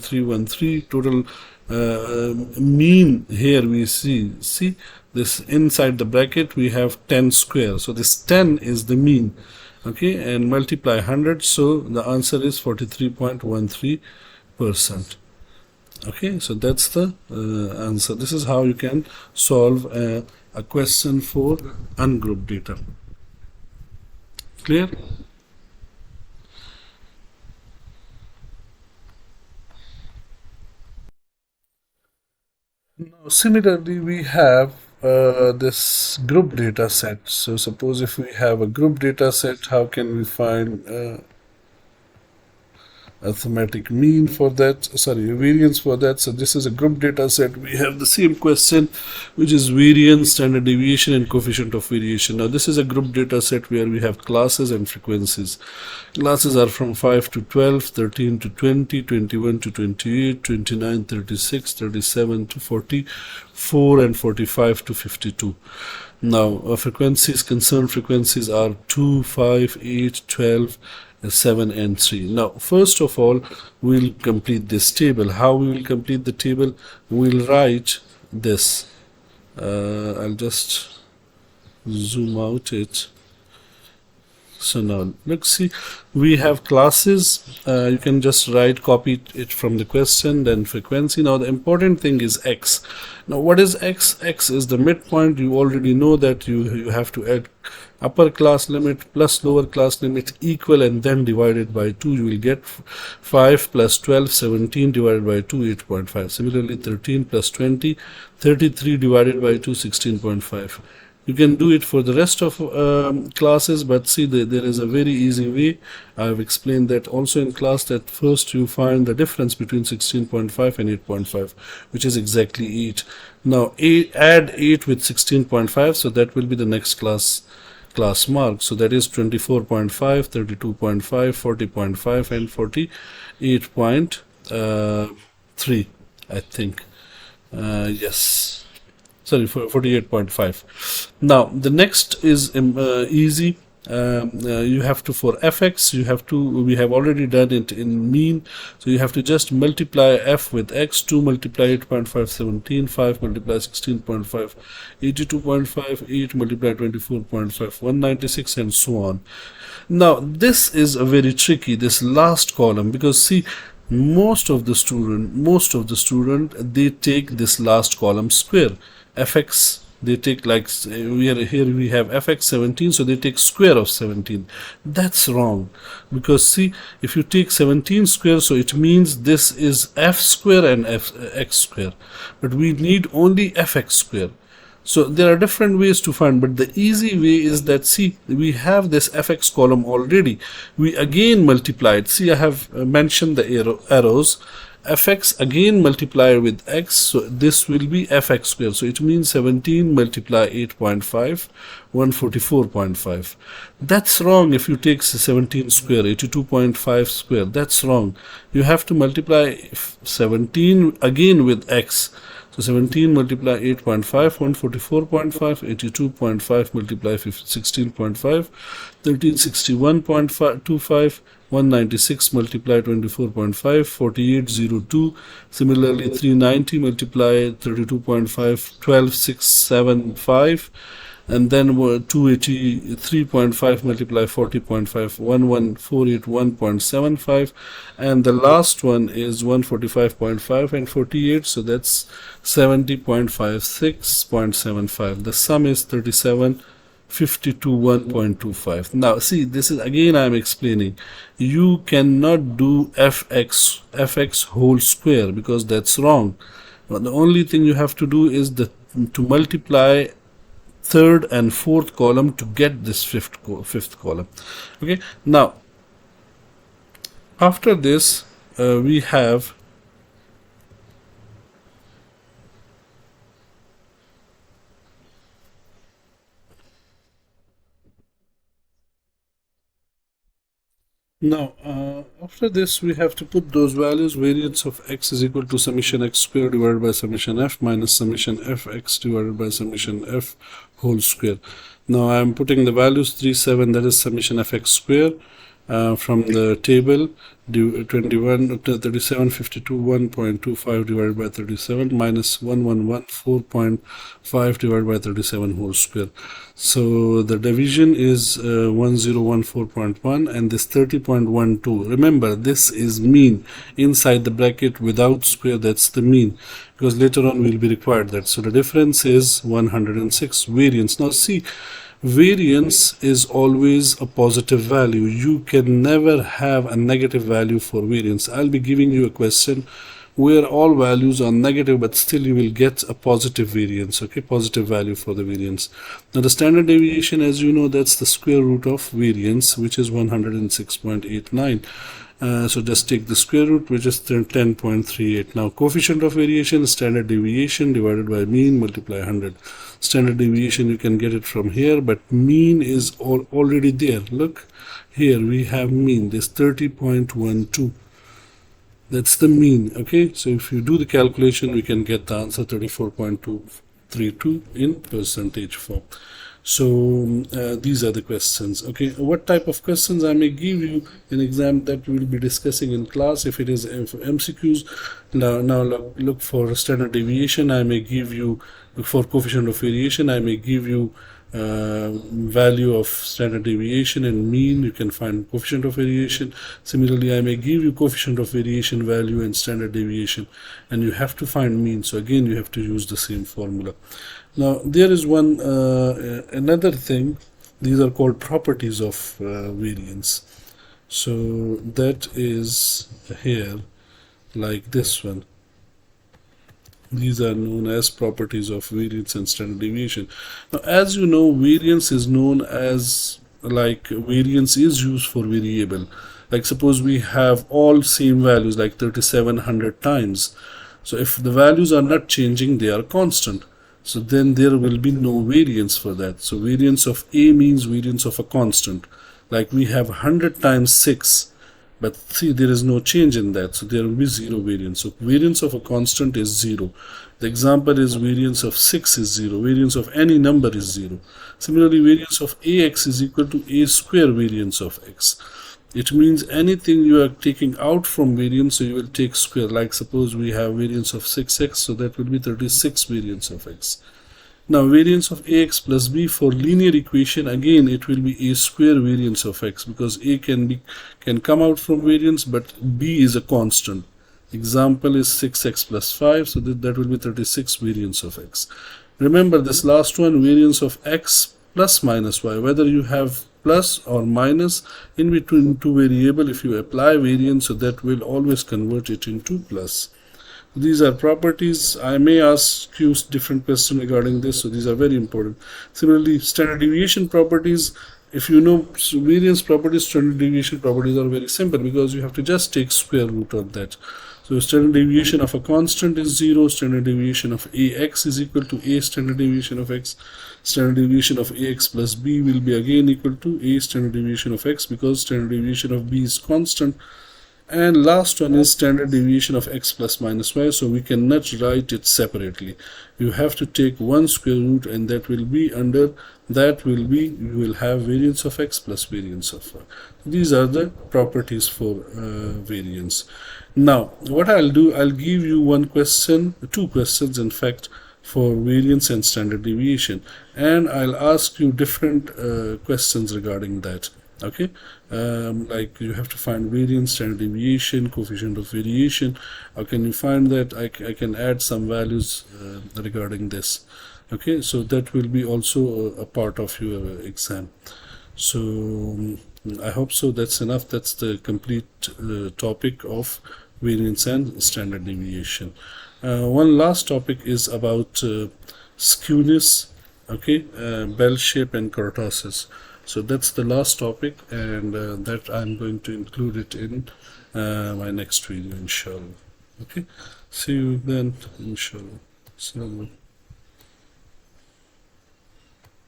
313 total mean here we see this inside the bracket we have 10 square, so this 10 is the mean, okay, and multiply 100, so the answer is 43.13%. okay, so that's the answer. This is how you can solve a question for ungrouped data. Clear? Now, similarly, we have this group data set. So suppose if we have a group data set, how can we find arithmetic mean for that, sorry, variance for that? So this is a group data set. We have the same question, which is variance, standard deviation, and coefficient of variation. Now this is a group data set where we have classes and frequencies. Classes are from 5 to 12, 13 to 20, 21 to 28, 29, 36, 37 to 44, and 45 to 52. Now frequencies, concerned frequencies are 2, 5, 8, 12, 7 and 3. Now first of all we'll complete this table. How we will complete the table? We'll write this. I'll just zoom out it. So now let's see, we have classes. You can just copy it from the question, then frequency. Now the important thing is x. Now what is x? X is the midpoint. You already know that you have to add upper class limit plus lower class limit equal and then divided by 2. You will get 5 plus 12, 17 divided by 2, 8.5. Similarly 13 plus 20, 33 divided by 2, 16.5. You can do it for the rest of classes, but see, there is a very easy way. I've explained that also in class, that first you find the difference between 16.5 and 8.5, which is exactly 8. Now add 8 with 16.5, so that will be the next class mark. So that is 24.5, 32.5, 40.5 and 48.3, I think. Yes. Sorry, 48.5. Now the next is easy. You have to, for fx, we have already done it in mean, so you have to just multiply f with x. 2 multiply 8.5, 17, 5 multiply 16.5, 82.5, 8 multiply 24.5, 196, and so on. Now this is a very tricky, this last column, because see, most of the student they take this last column square. Fx, they take, like here we have fx 17, so they take square of 17. That's wrong, because see, if you take 17 square, so it means this is f square and x square, but we need only fx square. So there are different ways to find, but the easy way is that, see, we have this fx column already. We again multiply it. See, I have mentioned the arrows. Fx again multiply with x, so this will be fx square. So it means 17 multiply 8.5, 144.5. That's wrong. If you take 17 square, 82.5 square, that's wrong. You have to multiply 17 again with x. So 17 multiply 8.5, 144.5, 82.5 multiply 16.5, 1361.25, 196 multiply 24.5, 4802. Similarly 390 multiply 32.5, 12675. And then 283.5 multiply 40.5, 11481.75, and the last one is 145.5 and 48, so that's 70.56.75. The sum is 37,521.25. Now see, this is again I am explaining, you cannot do fx whole square, because that's wrong. But the only thing you have to do is to multiply third and fourth column to get this fifth column. Okay, now after this we have after this we have to put those values. Variance of x is equal to summation x squared divided by summation f minus summation fx divided by summation f whole square. Now I am putting the values 37, that is summation fx square, from the table. 3752 1.25 divided by 37 minus 1114.5 divided by 37 whole square. So the division is 1014.1, and this 30.12. Remember, this is mean inside the bracket without square. That's the mean, because later on we'll be required that. So the difference is 106. Variance. Now see, variance is always a positive value. You can never have a negative value for variance. I'll be giving you a question where all values are negative, but still you will get a positive variance, okay, positive value for the variance. Now the standard deviation, as you know, that's the square root of variance, which is 106.89. So just take the square root, which is 10.38. Now coefficient of variation, standard deviation divided by mean, multiply 100. Standard deviation, you can get it from here, but mean is already there. Look, here we have mean, this 30.12. That's the mean, okay? So if you do the calculation, we can get the answer 34.232 in percentage form. So these are the questions, okay? What type of questions I may give you in exam that we will be discussing in class. If it is MCQs, now look for standard deviation. I may give you, for coefficient of variation, I may give you value of standard deviation and mean. You can find coefficient of variation. Similarly, I may give you coefficient of variation value and standard deviation, and you have to find mean. So again, you have to use the same formula. Now there is one another thing. These are called properties of variance. So that is here, like this one. These are known as properties of variance and standard deviation. Now, as you know, variance is known as, like, variance is used for variable. Like suppose we have all same values, like 3700 times. So if the values are not changing, they are constant. So then there will be no variance for that. So variance of A means variance of a constant. Like we have 100 times 6. But see, there is no change in that, so there will be zero variance. So variance of a constant is 0. The example is variance of 6 is 0. Variance of any number is 0. Similarly, variance of ax is equal to a square variance of x. It means anything you are taking out from variance, so you will take square. Like suppose we have variance of 6x, so that will be 36 variance of x. Now variance of ax plus b for linear equation, again it will be a square variance of x, because a can come out from variance, but b is a constant. Example is 6x plus 5, so that will be 36 variance of x. Remember this last one, variance of x plus minus y, whether you have plus or minus in between two variable, if you apply variance, so that will always convert it into plus. These are properties. I may ask you different questions regarding this, so these are very important. Similarly, standard deviation properties, if you know variance properties, standard deviation properties are very simple, because you have to just take square root of that. So standard deviation of a constant is 0. Standard deviation of ax is equal to a standard deviation of x. Standard deviation of ax plus b will be again equal to a standard deviation of x, because standard deviation of b is constant. And last one is standard deviation of x plus minus y, so we cannot write it separately. You have to take one square root, and that will be under, that will be, you will have variance of x plus variance of y. These are the properties for variance. Now what I'll do, I'll give you one question, two questions in fact, for variance and standard deviation, and I'll ask you different questions regarding that. Okay, like you have to find variance, standard deviation, coefficient of variation. How can you find that? I can add some values regarding this. Okay, so that will be also a part of your exam. So I hope so. That's enough. That's the complete topic of variance and standard deviation. One last topic is about skewness, okay, bell shape and kurtosis. So that's the last topic, and that I'm going to include it in my next video, inshallah. Okay, see you then, inshallah.